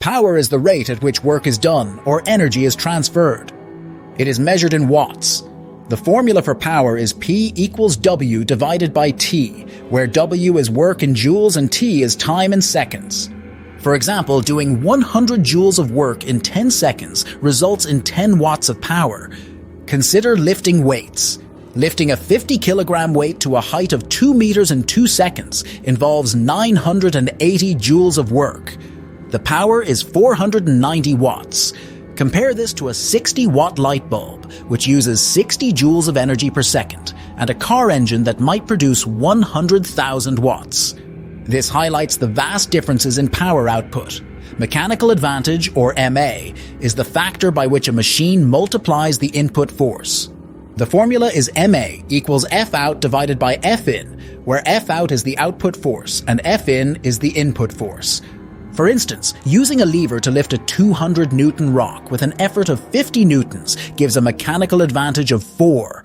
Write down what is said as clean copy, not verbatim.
Power is the rate at which work is done or energy is transferred. It is measured in watts. The formula for power is P equals W divided by T, where W is work in joules and T is time in seconds. For example, doing 100 joules of work in 10 seconds results in 10 watts of power. Consider lifting weights. Lifting a 50 kilogram weight to a height of 2 meters in 2 seconds involves 980 joules of work. The power is 490 watts. Compare this to a 60-watt light bulb, which uses 60 joules of energy per second, and a car engine that might produce 100,000 watts. This highlights the vast differences in power output. Mechanical advantage, or MA, is the factor by which a machine multiplies the input force. The formula is MA equals Fout divided by Fin, where Fout is the output force and Fin is the input force. For instance, using a lever to lift a 200 Newton rock with an effort of 50 newtons gives a mechanical advantage of 4,